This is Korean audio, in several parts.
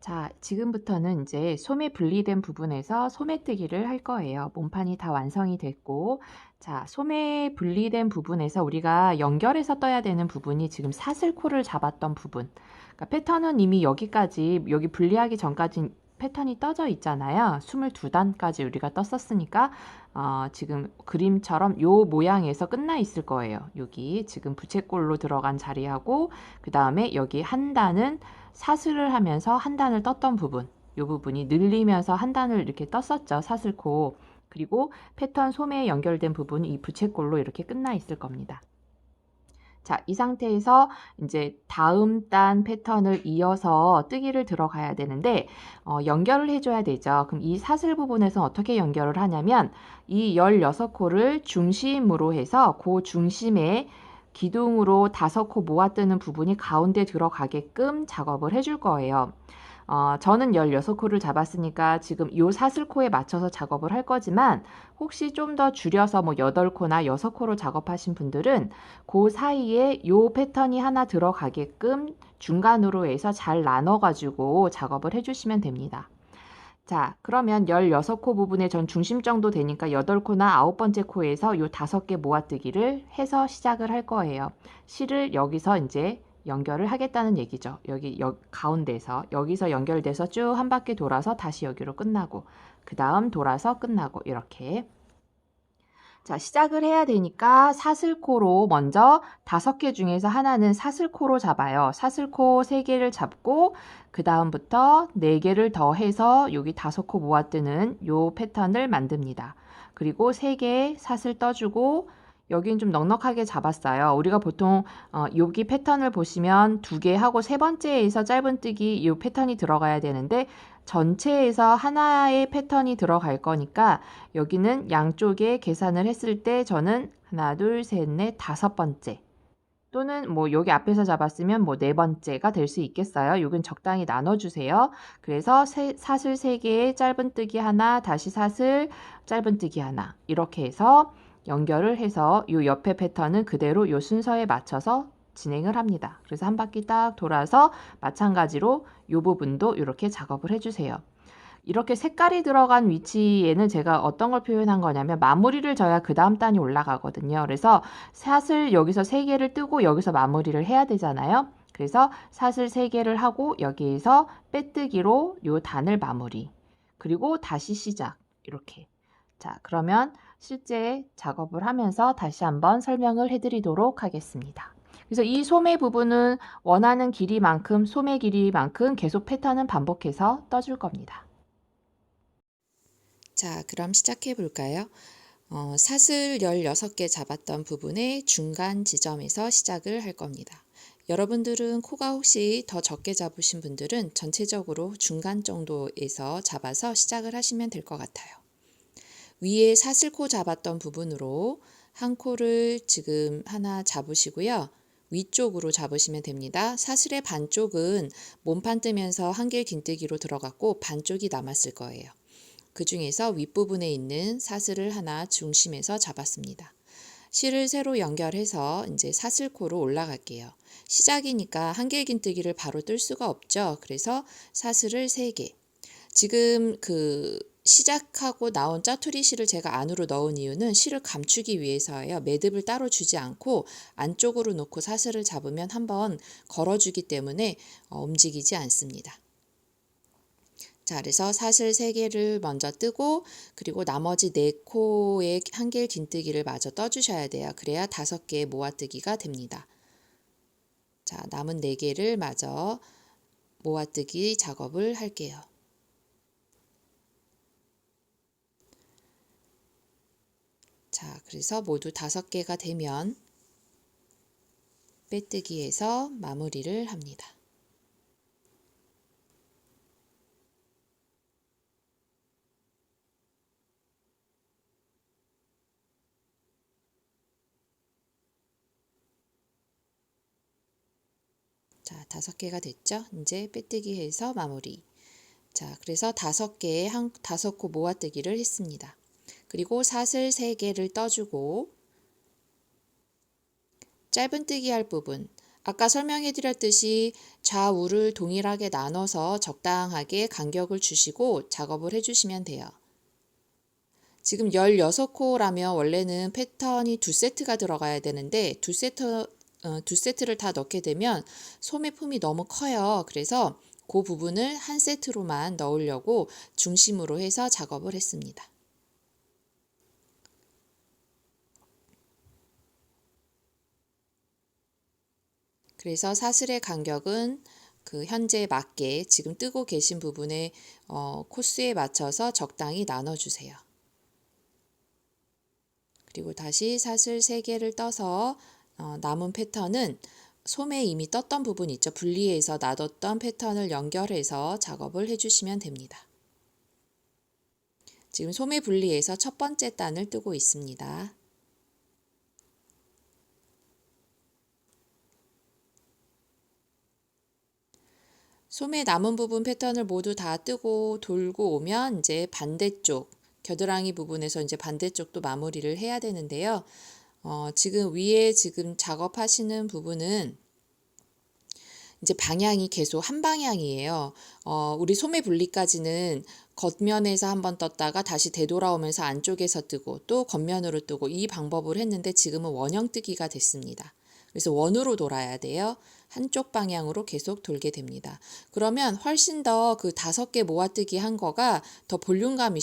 자, 지금부터는 이제 소매 분리된 부분에서 소매뜨기를 할 거예요. 몸판이 다 완성이 됐고, 자, 소매 분리된 부분에서 우리가 연결해서 떠야 되는 부분이 지금 사슬코를 잡았던 부분. 그러니까 패턴은 이미 여기까지, 여기 분리하기 전까지 패턴이 떠져 있잖아요. 22단까지 우리가 떴었으니까, 지금 그림처럼 요 모양에서 끝나 있을 거예요. 여기 지금 부채꼴로 들어간 자리하고, 그 다음에 여기 한 단은 사슬을 하면서 한 단을 떴던 부분, 이 부분이 늘리면서 한 단을 이렇게 떴었죠. 사슬코. 그리고 패턴 소매에 연결된 부분이 이 부채꼴로 이렇게 끝나 있을 겁니다. 자, 이 상태에서 이제 다음 단 패턴을 이어서 뜨기를 들어가야 되는데 연결을 해줘야 되죠. 그럼 이 사슬 부분에서 어떻게 연결을 하냐면 이 16코를 중심으로 해서 그 중심에 기둥으로 5코 모아뜨는 부분이 가운데 들어가게끔 작업을 해줄 거예요. 저는 16코를 잡았으니까 지금 이 사슬코에 맞춰서 작업을 할 거지만 혹시 좀 더 줄여서 뭐 8코나 6코로 작업하신 분들은 그 사이에 이 패턴이 하나 들어가게끔 중간으로 해서 잘 나눠가지고 작업을 해주시면 됩니다. 자, 그러면 16코 부분에 전 중심 정도 되니까 8코나 9번째 코에서 이 5개 모아뜨기를 해서 시작을 할 거예요. 실을 여기서 이제 연결을 하겠다는 얘기죠. 여기 가운데서 여기서 연결돼서 쭉 한 바퀴 돌아서 다시 여기로 끝나고 그 다음 돌아서 끝나고 이렇게. 자, 시작을 해야 되니까 사슬코로 먼저 5개 중에서 하나는 사슬코로 잡아요. 사슬코 3개를 잡고 그 다음부터 4개를 더해서 여기 5코 모아뜨는 요 패턴을 만듭니다. 그리고 3개 사슬 떠주고 여긴 좀 넉넉하게 잡았어요. 우리가 보통 여기 패턴을 보시면 2개 하고 세 번째에서 짧은뜨기 이 패턴이 들어가야 되는데 전체에서 하나의 패턴이 들어갈 거니까 여기는 양쪽에 계산을 했을 때 저는 하나, 둘, 셋, 넷, 5번째 또는 뭐 여기 앞에서 잡았으면 뭐 4번째가 될 수 있겠어요. 이건 적당히 나눠주세요. 그래서 사슬 3개에 짧은뜨기 하나, 다시 사슬, 짧은뜨기 하나 이렇게 해서 연결을 해서 이 옆에 패턴은 그대로 이 순서에 맞춰서 진행을 합니다. 그래서 한 바퀴 딱 돌아서 마찬가지로 이 부분도 이렇게 작업을 해주세요. 이렇게 색깔이 들어간 위치에는 제가 어떤 걸 표현한 거냐면 마무리를 져야 그 다음 단이 올라가거든요. 그래서 사슬 여기서 3개를 뜨고 여기서 마무리를 해야 되잖아요. 그래서 사슬 3개를 하고 여기에서 빼뜨기로 요 단을 마무리. 그리고 다시 시작. 이렇게. 자, 그러면 실제 작업을 하면서 다시 한번 설명을 해드리도록 하겠습니다. 그래서 이 소매 부분은 원하는 길이만큼, 소매 길이만큼 계속 패턴은 반복해서 떠줄 겁니다. 자, 그럼 시작해 볼까요? 사슬 16개 잡았던 부분의 중간 지점에서 시작을 할 겁니다. 여러분들은 코가 혹시 더 적게 잡으신 분들은 전체적으로 중간 정도에서 잡아서 시작을 하시면 될 것 같아요. 위에 사슬코 잡았던 부분으로 한 코를 지금 하나 잡으시고요. 위쪽으로 잡으시면 됩니다. 사슬의 반쪽은 몸판 뜨면서 한길 긴뜨기로 들어갔고 반쪽이 남았을 거예요. 그 중에서 윗부분에 있는 사슬을 하나 중심에서 잡았습니다. 실을 새로 연결해서 이제 사슬코로 올라갈게요. 시작이니까 한길긴뜨기를 바로 뜰 수가 없죠. 그래서 사슬을 3개. 지금 시작하고 나온 짜투리 실을 제가 안으로 넣은 이유는 실을 감추기 위해서예요. 매듭을 따로 주지 않고 안쪽으로 놓고 사슬을 잡으면 한번 걸어주기 때문에 움직이지 않습니다. 자, 그래서 사슬 3개를 먼저 뜨고 그리고 나머지 4코의 한길 긴뜨기를 마저 떠주셔야 돼요. 그래야 5개의 모아뜨기가 됩니다. 자, 남은 4개를 마저 모아뜨기 작업을 할게요. 자, 그래서 모두 5개가 되면 빼뜨기해서 마무리를 합니다. 자, 5개가 됐죠? 이제 빼뜨기 해서 마무리. 자, 그래서 5개의 5코 모아뜨기를 했습니다. 그리고 사슬 3개를 떠주고 짧은뜨기 할 부분, 아까 설명해 드렸듯이 좌우를 동일하게 나눠서 적당하게 간격을 주시고 작업을 해주시면 돼요. 지금 16코라면 원래는 패턴이 2세트가 들어가야 되는데 2세트를 다 넣게 되면 소매품이 너무 커요. 그래서 그 부분을 한 세트로만 넣으려고 중심으로 해서 작업을 했습니다. 그래서 사슬의 간격은 그 현재 맞게 지금 뜨고 계신 부분의 코스에 맞춰서 적당히 나눠주세요. 그리고 다시 사슬 3개를 떠서 남은 패턴은 소매 이미 떴던 부분 있죠. 분리해서 놔뒀던 패턴을 연결해서 작업을 해주시면 됩니다. 지금 소매 분리해서 첫 번째 단을 뜨고 있습니다. 소매 남은 부분 패턴을 모두 다 뜨고 돌고 오면 이제 반대쪽 겨드랑이 부분에서 이제 반대쪽도 마무리를 해야 되는데요. 지금 위에 지금 작업하시는 부분은 이제 방향이 계속 한 방향이에요. 우리 소매 분리까지는 겉면에서 한번 떴다가 다시 되돌아오면서 안쪽에서 뜨고 또 겉면으로 뜨고 이 방법을 했는데 지금은 원형 뜨기가 됐습니다. 그래서 원으로 돌아야 돼요. 한쪽 방향으로 계속 돌게 됩니다. 그러면 훨씬 더 그 5개 모아뜨기 한 거가 더 볼륨감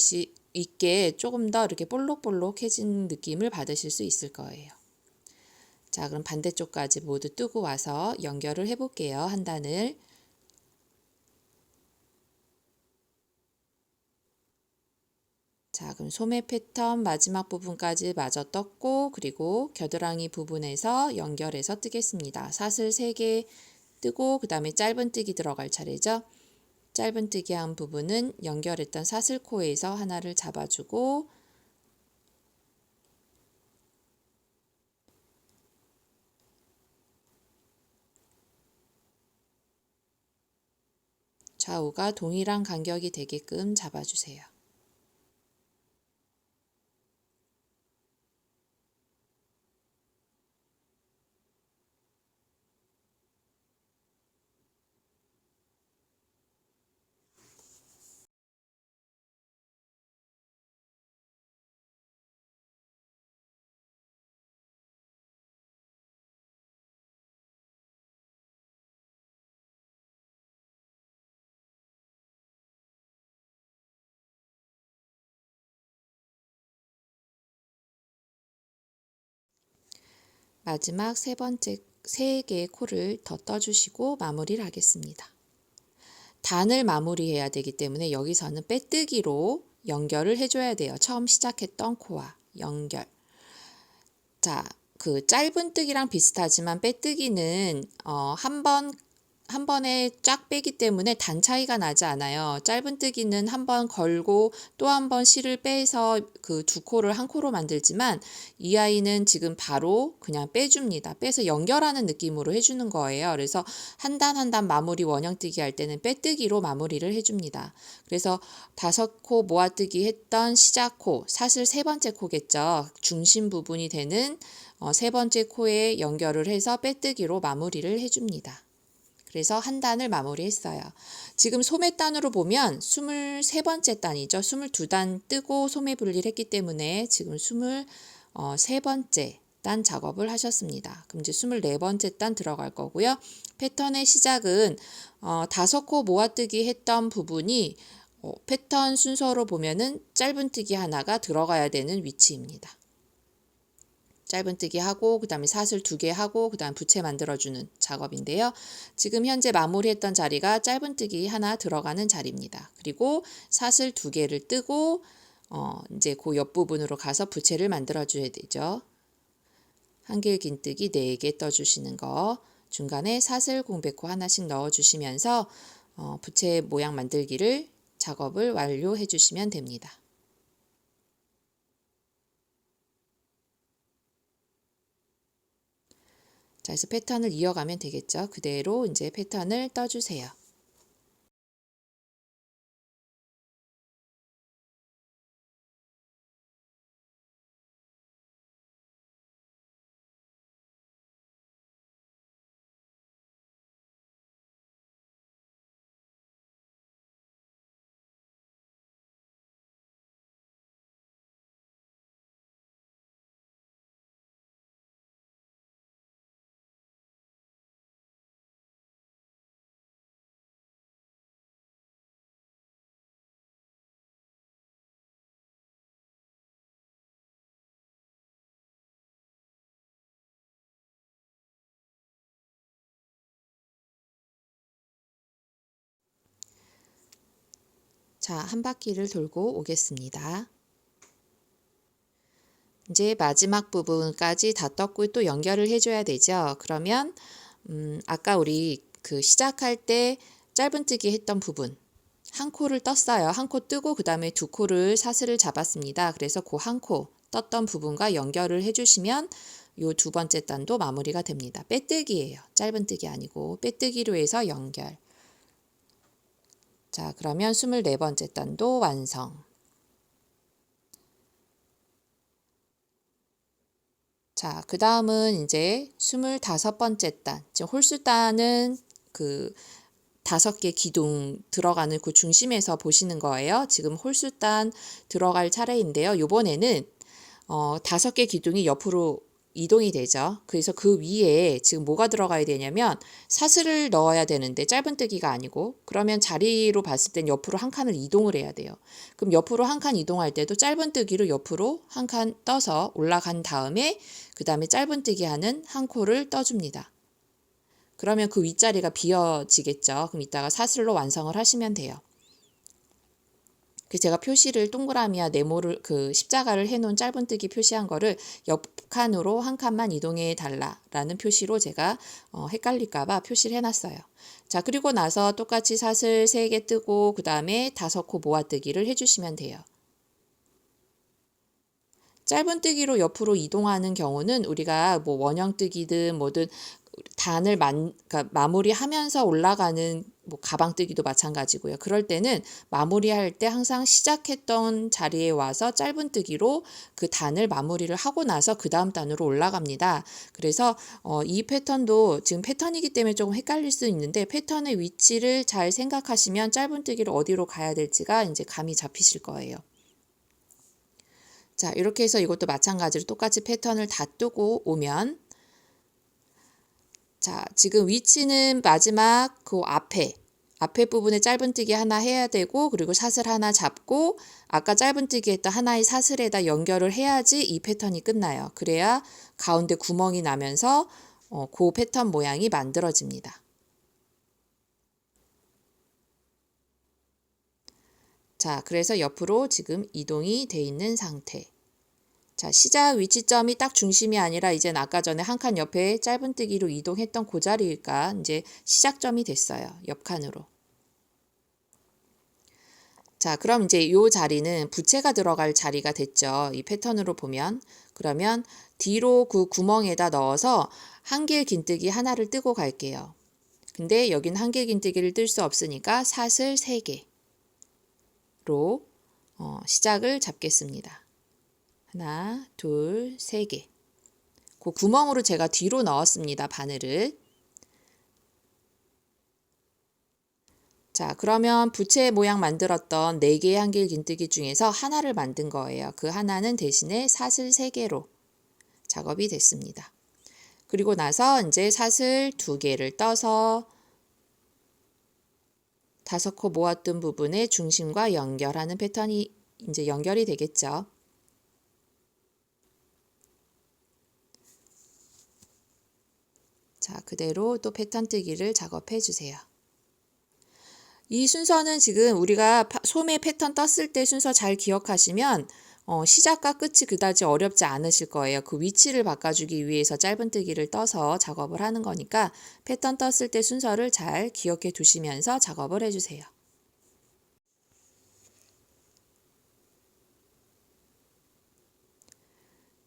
있게 조금 더 이렇게 볼록볼록해진 느낌을 받으실 수 있을 거예요. 자, 그럼 반대쪽까지 모두 뜨고 와서 연결을 해볼게요. 한 단을. 자, 그럼 소매 패턴 마지막 부분까지 마저 떴고, 그리고 겨드랑이 부분에서 연결해서 뜨겠습니다. 사슬 3개 뜨고, 그 다음에 짧은뜨기 들어갈 차례죠. 짧은뜨기 한 부분은 연결했던 사슬코에서 하나를 잡아주고, 좌우가 동일한 간격이 되게끔 잡아주세요. 마지막 3개의 코를 더 떠주시고 마무리를 하겠습니다. 단을 마무리해야 되기 때문에 여기서는 빼뜨기로 연결을 해줘야 돼요. 처음 시작했던 코와 연결. 자, 그 짧은뜨기랑 비슷하지만 빼뜨기는 한 번에 쫙 빼기 때문에 단 차이가 나지 않아요. 짧은뜨기는 한 번 걸고 또 한 번 실을 빼서 그 2코를 한 코로 만들지만 이 아이는 지금 바로 그냥 빼줍니다. 빼서 연결하는 느낌으로 해주는 거예요. 그래서 한 단 한 단 마무리 원형뜨기 할 때는 빼뜨기로 마무리를 해줍니다. 그래서 5코 모아뜨기 했던 시작 코, 사실 3번째 코겠죠. 중심 부분이 되는 3번째 코에 연결을 해서 빼뜨기로 마무리를 해줍니다. 그래서 한 단을 마무리했어요. 지금 소매단으로 보면 23번째 단이죠. 22단 뜨고 소매 분리를 했기 때문에 지금 23번째 단 작업을 하셨습니다. 그럼 이제 24번째 단 들어갈 거고요. 패턴의 시작은 5코 모아뜨기 했던 부분이 패턴 순서로 보면은 짧은뜨기 하나가 들어가야 되는 위치입니다. 짧은뜨기 하고 그 다음에 사슬 2개 하고 그 다음 부채 만들어주는 작업인데요. 지금 현재 마무리했던 자리가 짧은뜨기 하나 들어가는 자리입니다. 그리고 사슬 2개를 뜨고 이제 그 옆부분으로 가서 부채를 만들어줘야 되죠. 한길긴뜨기 4개 떠주시는 거, 중간에 사슬 공백코 하나씩 넣어주시면서 부채 모양 만들기를 작업을 완료해 주시면 됩니다. 자, 그래서 패턴을 이어가면 되겠죠. 그대로 이제 패턴을 떠주세요. 자, 한 바퀴를 돌고 오겠습니다. 이제 마지막 부분까지 다 떴고 또 연결을 해줘야 되죠. 그러면 아까 우리 그 시작할 때 짧은뜨기 했던 부분 한 코를 떴어요. 한 코 뜨고 그 다음에 두 코를 사슬을 잡았습니다. 그래서 그 한 코 떴던 부분과 연결을 해주시면 요 두 번째 단도 마무리가 됩니다. 빼뜨기예요. 짧은뜨기 아니고 빼뜨기로 해서 연결. 자, 그러면 24번째 단도 완성. 자, 그 다음은 이제 25번째 단. 지금 홀수단은 그 5개 기둥 들어가는 그 중심에서 보시는 거예요. 지금 홀수단 들어갈 차례인데요. 요번에는 5개 기둥이 옆으로 이동이 되죠. 그래서 그 위에 지금 뭐가 들어가야 되냐면 사슬을 넣어야 되는데 짧은뜨기가 아니고 그러면 자리로 봤을 땐 옆으로 한 칸을 이동을 해야 돼요. 그럼 옆으로 한 칸 이동할 때도 짧은뜨기로 옆으로 한 칸 떠서 올라간 다음에 그 다음에 짧은뜨기 하는 한 코를 떠줍니다. 그러면 그 윗자리가 비어지겠죠. 그럼 이따가 사슬로 완성을 하시면 돼요. 제가 표시를 동그라미와 네모를 그 십자가를 해놓은 짧은뜨기 표시한 거를 옆 칸으로 한 칸만 이동해 달라라는 표시로 제가 헷갈릴까봐 표시를 해놨어요. 자, 그리고 나서 똑같이 사슬 3개 뜨고 그 다음에 5코 모아뜨기를 해주시면 돼요. 짧은뜨기로 옆으로 이동하는 경우는 우리가 뭐 원형뜨기든 뭐든 단을 그러니까 마무리하면서 올라가는 뭐 가방뜨기도 마찬가지고요. 그럴 때는 마무리할 때 항상 시작했던 자리에 와서 짧은뜨기로 그 단을 마무리를 하고 나서 그 다음 단으로 올라갑니다. 그래서 이 패턴도 지금 패턴이기 때문에 조금 헷갈릴 수 있는데 패턴의 위치를 잘 생각하시면 짧은뜨기로 어디로 가야 될지가 이제 감이 잡히실 거예요. 자, 이렇게 해서 이것도 마찬가지로 똑같이 패턴을 다 뜨고 오면 자, 지금 위치는 마지막 그 앞에 부분에 짧은뜨기 하나 해야 되고 그리고 사슬 하나 잡고 아까 짧은뜨기 했던 하나의 사슬에다 연결을 해야지 이 패턴이 끝나요. 그래야 가운데 구멍이 나면서 그 패턴 모양이 만들어집니다. 자, 그래서 옆으로 지금 이동이 돼 있는 상태. 자, 시작 위치점이 딱 중심이 아니라 이젠 아까 전에 한 칸 옆에 짧은뜨기로 이동했던 그 자리가 이제 시작점이 됐어요. 옆 칸으로. 자, 그럼 이제 요 자리는 부채가 들어갈 자리가 됐죠. 이 패턴으로 보면. 그러면 뒤로 그 구멍에다 넣어서 한길 긴뜨기 하나를 뜨고 갈게요. 근데 여긴 한길 긴뜨기를 뜰 수 없으니까 사슬 3개로 시작을 잡겠습니다. 하나, 둘, 3개. 그 구멍으로 제가 뒤로 넣었습니다. 바늘을. 자, 그러면 부채 모양 만들었던 4개의 한길 긴뜨기 중에서 하나를 만든 거예요. 그 하나는 대신에 사슬 3개로 작업이 됐습니다. 그리고 나서 이제 사슬 2개를 떠서 5코 모았던 부분의 중심과 연결하는 패턴이 이제 연결이 되겠죠. 자, 그대로 또 패턴 뜨기를 작업해 주세요. 이 순서는 지금 우리가 소매 패턴 떴을 때 순서 잘 기억하시면 시작과 끝이 그다지 어렵지 않으실 거예요. 그 위치를 바꿔주기 위해서 짧은뜨기를 떠서 작업을 하는 거니까 패턴 떴을 때 순서를 잘 기억해 두시면서 작업을 해주세요.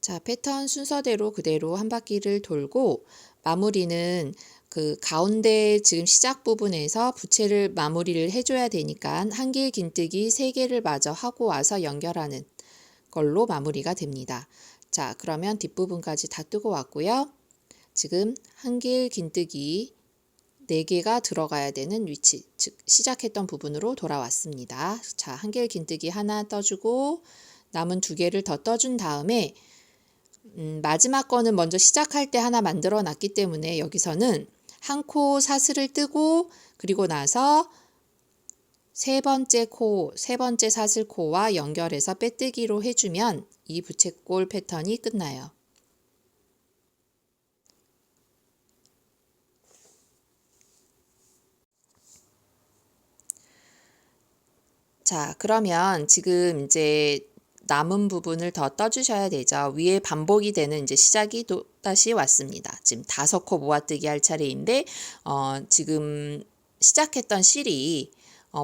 자, 패턴 순서대로 그대로 한 바퀴를 돌고 마무리는 그 가운데 지금 시작 부분에서 부채를 마무리를 해줘야 되니까 한길 긴뜨기 3개를 마저 하고 와서 연결하는 걸로 마무리가 됩니다. 자, 그러면 뒷부분까지 다 뜨고 왔고요. 지금 한길 긴뜨기 4개가 들어가야 되는 위치, 즉 시작했던 부분으로 돌아왔습니다. 자, 한길 긴뜨기 하나 떠주고 남은 2개를 더 떠준 다음에 마지막 거는 먼저 시작할 때 하나 만들어 놨기 때문에 여기서는 한 코 사슬을 뜨고 그리고 나서 세 번째 사슬 코와 연결해서 빼뜨기로 해주면 이 부채꼴 패턴이 끝나요. 자, 그러면 지금 이제 남은 부분을 더 떠주셔야 되죠. 위에 반복이 되는 이제 시작이 또 다시 왔습니다. 지금 5코 모아뜨기 할 차례인데, 지금 시작했던 실이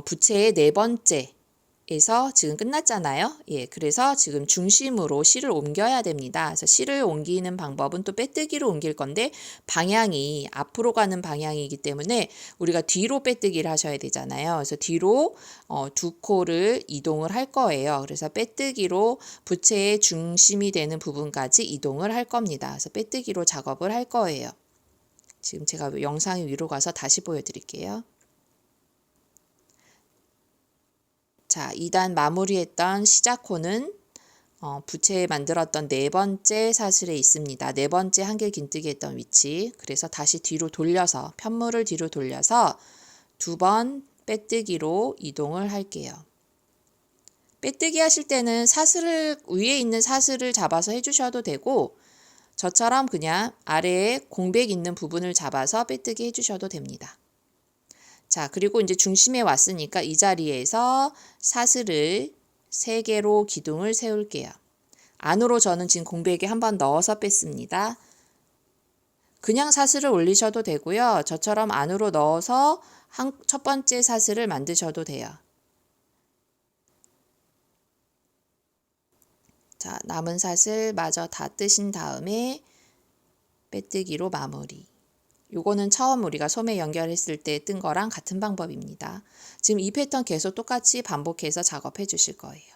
부채의 네 번째에서 지금 끝났잖아요. 예, 그래서 지금 중심으로 실을 옮겨야 됩니다. 그래서 실을 옮기는 방법은 또 빼뜨기로 옮길 건데, 방향이 앞으로 가는 방향이기 때문에 우리가 뒤로 빼뜨기를 하셔야 되잖아요. 그래서 뒤로 2코를 이동을 할 거예요. 그래서 빼뜨기로 부채의 중심이 되는 부분까지 이동을 할 겁니다. 그래서 빼뜨기로 작업을 할 거예요. 지금 제가 영상이 위로 가서 다시 보여드릴게요. 자, 2단 마무리했던 시작코는 부채에 만들었던 네 번째 사슬에 있습니다. 네 번째 한길 긴뜨기 했던 위치. 그래서 다시 뒤로 돌려서, 편물을 뒤로 돌려서 2번 빼뜨기로 이동을 할게요. 빼뜨기 하실 때는 위에 있는 사슬을 잡아서 해주셔도 되고, 저처럼 그냥 아래에 공백 있는 부분을 잡아서 빼뜨기 해주셔도 됩니다. 자, 그리고 이제 중심에 왔으니까 이 자리에서 사슬을 3개로 기둥을 세울게요. 안으로 저는 지금 공백에 한번 넣어서 뺐습니다. 그냥 사슬을 올리셔도 되고요. 저처럼 안으로 넣어서 첫 번째 사슬을 만드셔도 돼요. 자, 남은 사슬 마저 다 뜨신 다음에 빼뜨기로 마무리. 요거는 처음 우리가 소매 연결했을 때 뜬 거랑 같은 방법입니다. 지금 이 패턴 계속 똑같이 반복해서 작업해 주실 거예요.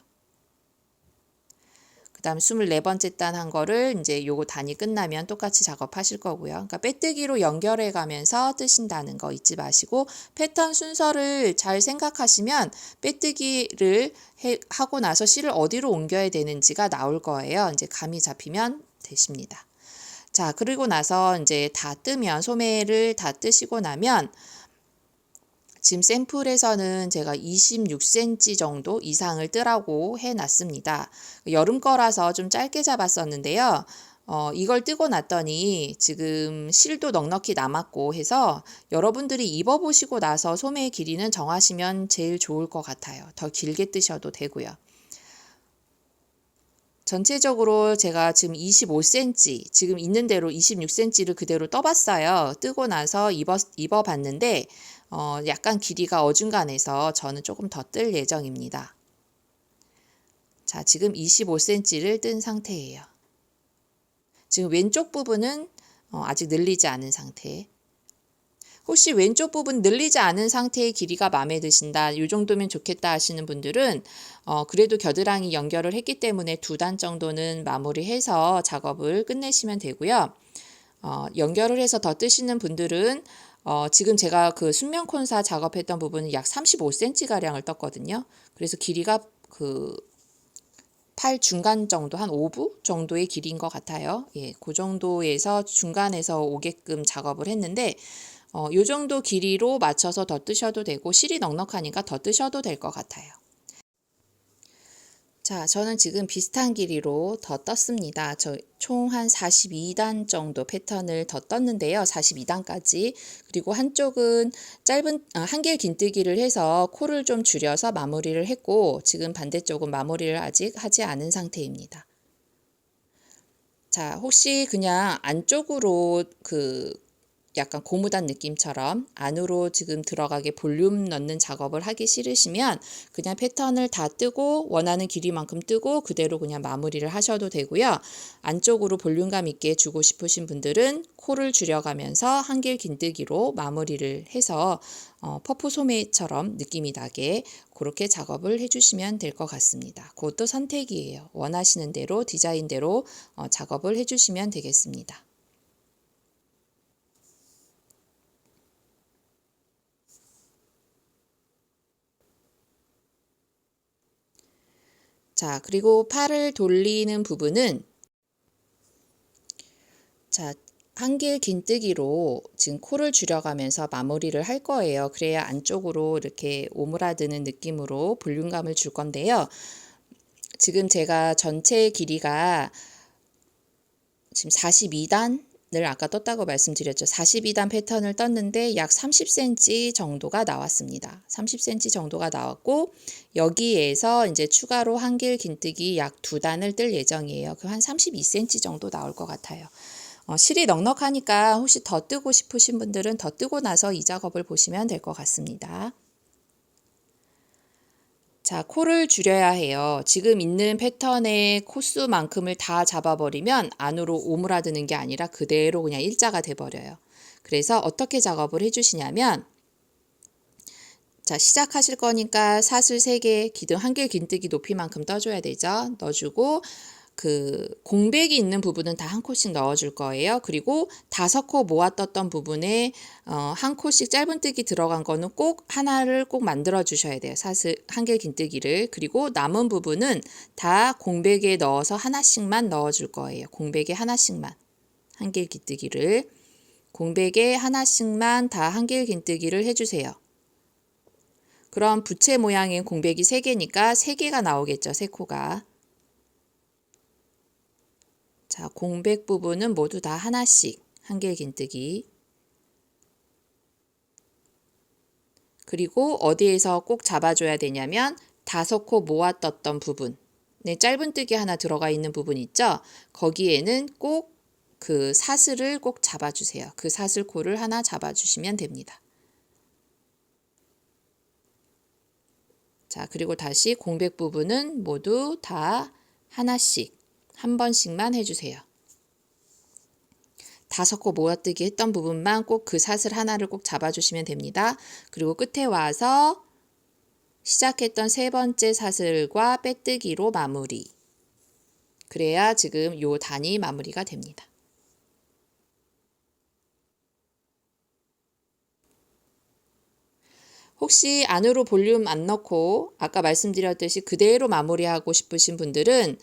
그 다음 24번째 단 한 거를 이제 요거 단이 끝나면 똑같이 작업하실 거고요. 그러니까 빼뜨기로 연결해 가면서 뜨신다는 거 잊지 마시고, 패턴 순서를 잘 생각하시면 빼뜨기를 하고 나서 실을 어디로 옮겨야 되는지가 나올 거예요. 이제 감이 잡히면 되십니다. 자, 그리고 나서 이제 다 뜨면, 소매를 다 뜨시고 나면, 지금 샘플에서는 제가 26cm 정도 이상을 뜨라고 해놨습니다. 여름 거라서 좀 짧게 잡았었는데요. 이걸 뜨고 났더니 지금 실도 넉넉히 남았고 해서 여러분들이 입어보시고 나서 소매의 길이는 정하시면 제일 좋을 것 같아요. 더 길게 뜨셔도 되고요. 전체적으로 제가 지금 25cm, 지금 있는 대로 26cm를 그대로 떠봤어요. 뜨고 나서 입어봤는데 약간 길이가 어중간해서 저는 조금 더 뜰 예정입니다. 자, 지금 25cm를 뜬 상태예요. 지금 왼쪽 부분은 아직 늘리지 않은 상태. 혹시 왼쪽 부분 늘리지 않은 상태의 길이가 마음에 드신다, 이 정도면 좋겠다 하시는 분들은 그래도 겨드랑이 연결을 했기 때문에 2단 정도는 마무리해서 작업을 끝내시면 되고요. 연결을 해서 더 뜨시는 분들은 지금 제가 그 순면 콘사 작업했던 부분은 약 35cm가량을 떴거든요. 그래서 길이가 그 팔 중간 정도, 한 5부 정도의 길이인 것 같아요. 예, 그 정도에서 중간에서 오게끔 작업을 했는데, 요 정도 길이로 맞춰서 더 뜨셔도 되고, 실이 넉넉하니까 더 뜨셔도 될 것 같아요. 자, 저는 지금 비슷한 길이로 더 떴습니다. 저 총 한 42단 정도 패턴을 더 떴는데요. 42단까지. 그리고 한쪽은 한길 긴뜨기를 해서 코를 좀 줄여서 마무리를 했고, 지금 반대쪽은 마무리를 아직 하지 않은 상태입니다. 자, 혹시 그냥 안쪽으로 약간 고무단 느낌처럼 안으로 지금 들어가게 볼륨 넣는 작업을 하기 싫으시면 그냥 패턴을 다 뜨고 원하는 길이만큼 뜨고 그대로 그냥 마무리를 하셔도 되고요. 안쪽으로 볼륨감 있게 주고 싶으신 분들은 코를 줄여가면서 한길 긴뜨기로 마무리를 해서 퍼프 소매처럼 느낌이 나게 그렇게 작업을 해주시면 될 것 같습니다. 그것도 선택이에요. 원하시는 대로 디자인대로 작업을 해주시면 되겠습니다. 자, 그리고 팔을 돌리는 부분은 자, 한길 긴뜨기로 지금 코를 줄여가면서 마무리를 할 거예요. 그래야 안쪽으로 이렇게 오므라드는 느낌으로 볼륨감을 줄 건데요. 지금 제가 전체 길이가 지금 42단 아까 떴다고 말씀드렸죠. 42단 패턴을 떴는데 약 30cm 정도가 나왔습니다. 30cm 정도가 나왔고 여기에서 이제 추가로 한길 긴뜨기 약 2단을 뜰 예정이에요. 그 한 32cm 정도 나올 것 같아요. 실이 넉넉하니까 혹시 더 뜨고 싶으신 분들은 더 뜨고 나서 이 작업을 보시면 될 것 같습니다. 자, 코를 줄여야 해요. 지금 있는 패턴의 코수만큼을 다 잡아버리면 안으로 오므라드는 게 아니라 그대로 그냥 일자가 돼버려요. 그래서 어떻게 작업을 해주시냐면, 자, 시작하실 거니까 사슬 3개, 기둥 한길 긴뜨기 높이만큼 떠줘야 되죠. 넣어주고 그 공백이 있는 부분은 다 한 코씩 넣어줄 거예요. 그리고 5코 모아 떴던 부분에 한 코씩 짧은뜨기 들어간 거는 꼭 하나를 꼭 만들어 주셔야 돼요. 사슬 한길 긴뜨기를. 그리고 남은 부분은 다 공백에 넣어서 하나씩만 넣어줄 거예요. 공백에 하나씩만 한길 긴뜨기를. 공백에 하나씩만 다 한길 긴뜨기를 해주세요. 그럼 부채 모양인 공백이 3개니까 3개가 나오겠죠. 3코가. 자, 공백 부분은 모두 다 하나씩 한길 긴뜨기. 그리고 어디에서 꼭 잡아줘야 되냐면 5코 모아 떴던 부분. 네, 짧은뜨기 하나 들어가 있는 부분 있죠? 거기에는 꼭 그 사슬을 꼭 잡아주세요. 그 사슬코를 하나 잡아주시면 됩니다. 자, 그리고 다시 공백 부분은 모두 다 하나씩 한 번씩만 해주세요. 5코 모아뜨기 했던 부분만 꼭 그 사슬 하나를 꼭 잡아주시면 됩니다. 그리고 끝에 와서 시작했던 3번째 사슬과 빼뜨기로 마무리. 그래야 지금 요 단이 마무리가 됩니다. 혹시 안으로 볼륨 안 넣고 아까 말씀드렸듯이 그대로 마무리하고 싶으신 분들은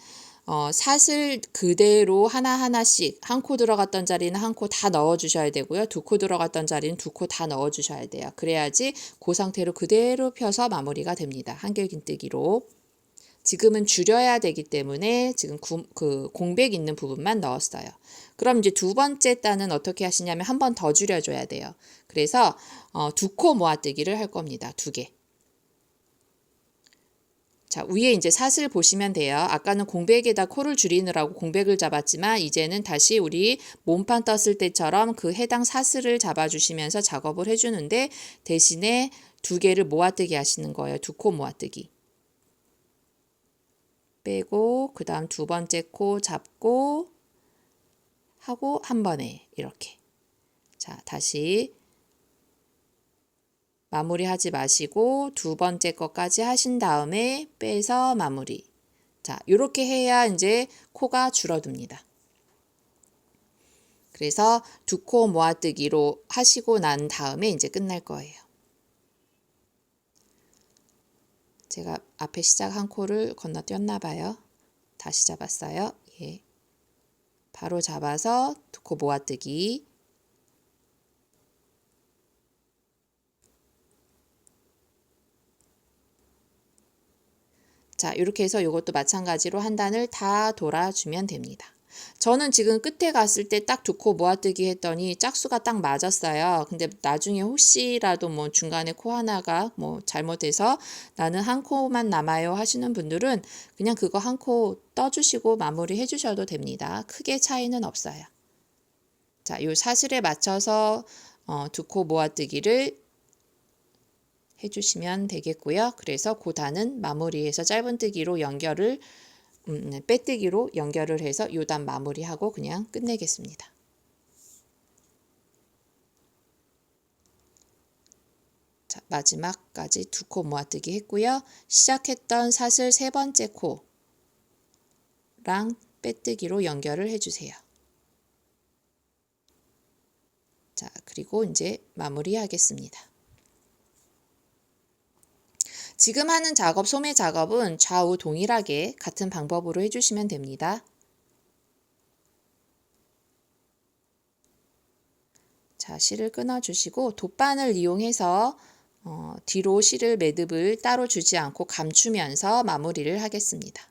사슬 그대로 하나하나씩 한 코 들어갔던 자리는 한 코 다 넣어주셔야 되고요. 2코 들어갔던 자리는 2코 다 넣어주셔야 돼요. 그래야지 그 상태로 그대로 펴서 마무리가 됩니다. 한길 긴뜨기로. 지금은 줄여야 되기 때문에 지금 그 공백 있는 부분만 넣었어요. 그럼 이제 2번째 단은 어떻게 하시냐면 한 번 더 줄여줘야 돼요. 그래서 2코 모아뜨기를 할 겁니다. 2개. 자, 위에 이제 사슬 보시면 돼요. 아까는 공백에다 코를 줄이느라고 공백을 잡았지만 이제는 다시 우리 몸판 떴을 때처럼 그 해당 사슬을 잡아주시면서 작업을 해주는데 대신에 2개를 모아뜨기 하시는 거예요. 2코 모아뜨기. 빼고 그 다음 2번째 코 잡고 하고 한 번에 이렇게. 자, 다시 마무리하지 마시고 2번째 것까지 하신 다음에 빼서 마무리. 자, 이렇게 해야 이제 코가 줄어듭니다. 그래서 2코 모아뜨기로 하시고 난 다음에 이제 끝날 거예요. 제가 앞에 시작 한 코를 건너뛰었나 봐요. 다시 잡았어요. 예. 바로 잡아서 2코 모아뜨기. 자, 이렇게 해서 이것도 마찬가지로 한 단을 다 돌아주면 됩니다. 저는 지금 끝에 갔을 때 딱 2코 모아뜨기 했더니 짝수가 딱 맞았어요. 근데 나중에 혹시라도 뭐 중간에 코 하나가 뭐 잘못해서 나는 한 코만 남아요 하시는 분들은 그냥 그거 한 코 떠주시고 마무리 해주셔도 됩니다. 크게 차이는 없어요. 자, 요 사슬에 맞춰서 2코 모아뜨기를 해주시면 되겠고요. 그래서 그 단은 마무리해서 짧은뜨기로 연결을 빼뜨기로 연결을 해서 요 단 마무리하고 그냥 끝내겠습니다. 자, 마지막까지 2코 모아뜨기 했고요. 시작했던 사슬 3번째 코랑 빼뜨기로 연결을 해주세요. 자, 그리고 이제 마무리하겠습니다. 지금 하는 작업, 소매 작업은 좌우 동일하게 같은 방법으로 해주시면 됩니다. 자, 실을 끊어주시고 돗바늘 이용해서 뒤로 실을 매듭을 따로 주지 않고 감추면서 마무리를 하겠습니다.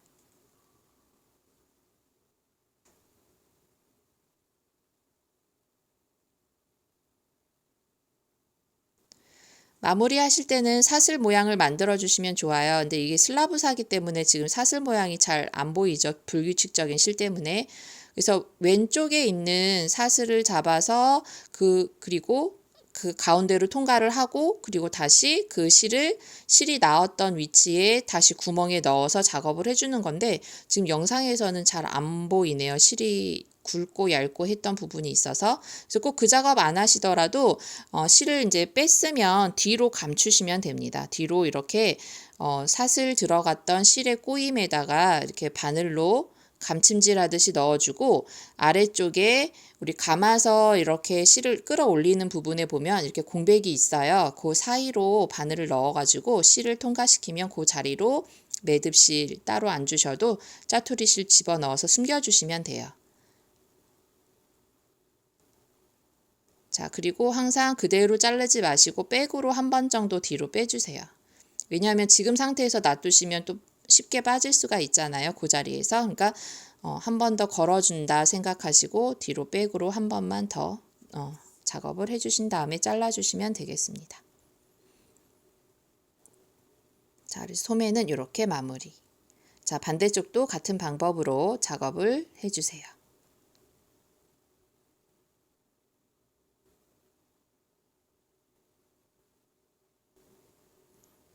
마무리 하실 때는 사슬 모양을 만들어 주시면 좋아요. 근데 이게 슬라브사기 때문에 지금 사슬 모양이 잘 안 보이죠. 불규칙적인 실 때문에. 그래서 왼쪽에 있는 사슬을 잡아서 그리고 그 가운데로 통과를 하고 그리고 다시 그 실이 나왔던 위치에 다시 구멍에 넣어서 작업을 해주는 건데 지금 영상에서는 잘 안 보이네요. 실이 굵고 얇고 했던 부분이 있어서 그래서 꼭 그 작업 안 하시더라도 실을 이제 뺐으면 뒤로 감추시면 됩니다. 뒤로 이렇게 사슬 들어갔던 실의 꼬임에다가 이렇게 바늘로 감침질 하듯이 넣어주고 아래쪽에 우리 감아서 이렇게 실을 끌어올리는 부분에 보면 이렇게 공백이 있어요. 그 사이로 바늘을 넣어가지고 실을 통과시키면 그 자리로 매듭실 따로 안 주셔도 짜투리실 집어넣어서 숨겨주시면 돼요. 자, 그리고 항상 그대로 자르지 마시고 백으로 한 번 정도 뒤로 빼주세요. 왜냐하면 지금 상태에서 놔두시면 또 쉽게 빠질 수가 있잖아요. 그 자리에서. 그러니까 한 번 더 걸어준다 생각하시고 뒤로 백으로 한 번만 더 작업을 해주신 다음에 잘라주시면 되겠습니다. 자, 그래서 소매는 이렇게 마무리. 자, 반대쪽도 같은 방법으로 작업을 해주세요.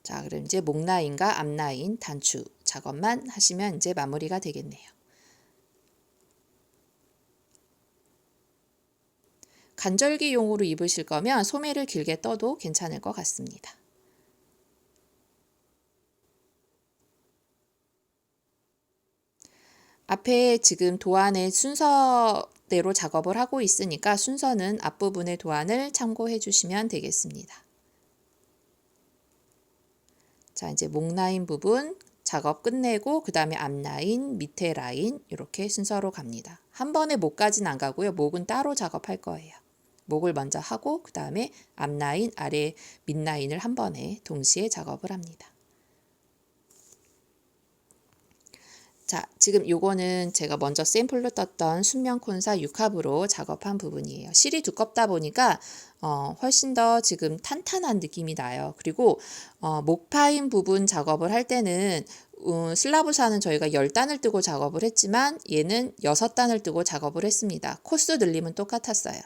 자, 그럼 이제 목 라인과 앞 라인 단추 작업만 하시면 이제 마무리가 되겠네요. 간절기용으로 입으실 거면 소매를 길게 떠도 괜찮을 것 같습니다. 앞에 지금 도안의 순서대로 작업을 하고 있으니까 순서는 앞부분의 도안을 참고해 주시면 되겠습니다. 자, 이제 목 라인 부분 작업 끝내고 그 다음에 앞 라인, 밑에 라인 이렇게 순서로 갑니다. 한 번에 목까지는 안 가고요. 목은 따로 작업할 거예요. 목을 먼저 하고 그 다음에 앞 라인, 아래 밑 라인을 한 번에 동시에 작업을 합니다. 자, 지금 요거는 제가 먼저 샘플로 떴던 순면콘사 6합으로 작업한 부분이에요. 실이 두껍다 보니까 훨씬 더 지금 탄탄한 느낌이 나요. 그리고 목파인 부분 작업을 할 때는 슬라브사는 저희가 10단을 뜨고 작업을 했지만 얘는 6단을 뜨고 작업을 했습니다. 코스 늘림은 똑같았어요.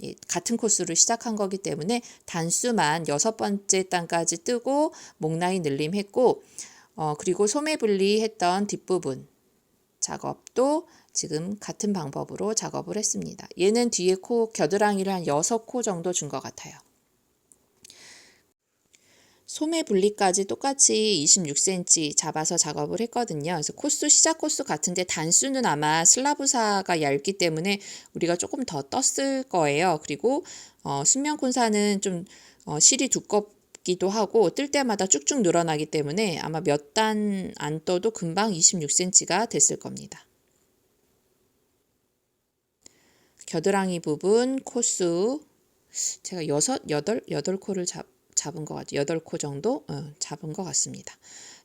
예, 같은 코스로 시작한 거기 때문에 단수만 6번째 단까지 뜨고 목 라인 늘림했고 그리고 소매 분리했던 뒷부분 작업도 지금 같은 방법으로 작업을 했습니다. 얘는 뒤에 코 겨드랑이를 한 6코 정도 준 것 같아요. 소매 분리까지 똑같이 26cm 잡아서 작업을 했거든요. 그래서 코스 시작 코스 같은데 단수는 아마 슬라브사가 얇기 때문에 우리가 조금 더 떴을 거예요. 그리고 순면콘사는 좀 실이 두껍기도 하고 뜰 때마다 쭉쭉 늘어나기 때문에 아마 몇 단 안 떠도 금방 26cm가 됐을 겁니다. 겨드랑이 부분 코스 제가 8코를 잡은 것 같아요. 8코 정도 잡은 것 같습니다.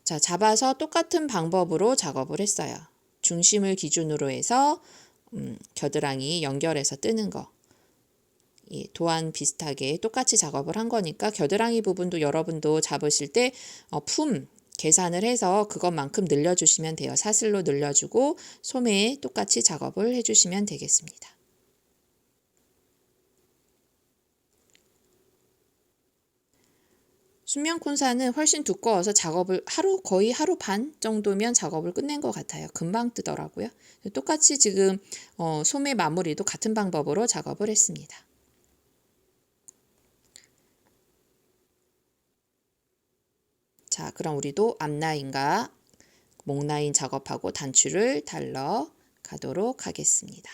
자, 잡아서 똑같은 방법으로 작업을 했어요. 중심을 기준으로 해서 겨드랑이 연결해서 뜨는 거. 예, 도안 비슷하게 똑같이 작업을 한 거니까 겨드랑이 부분도 여러분도 잡으실 때 품 계산을 해서 그것만큼 늘려주시면 돼요. 사슬로 늘려주고 소매에 똑같이 작업을 해주시면 되겠습니다. 순면콘사는 훨씬 두꺼워서 작업을 거의 하루 반 정도면 작업을 끝낸 것 같아요. 금방 뜨더라고요. 똑같이 지금 소매 마무리도 같은 방법으로 작업을 했습니다. 자, 그럼 우리도 앞라인과 목 라인 작업하고 단추를 달러 가도록 하겠습니다.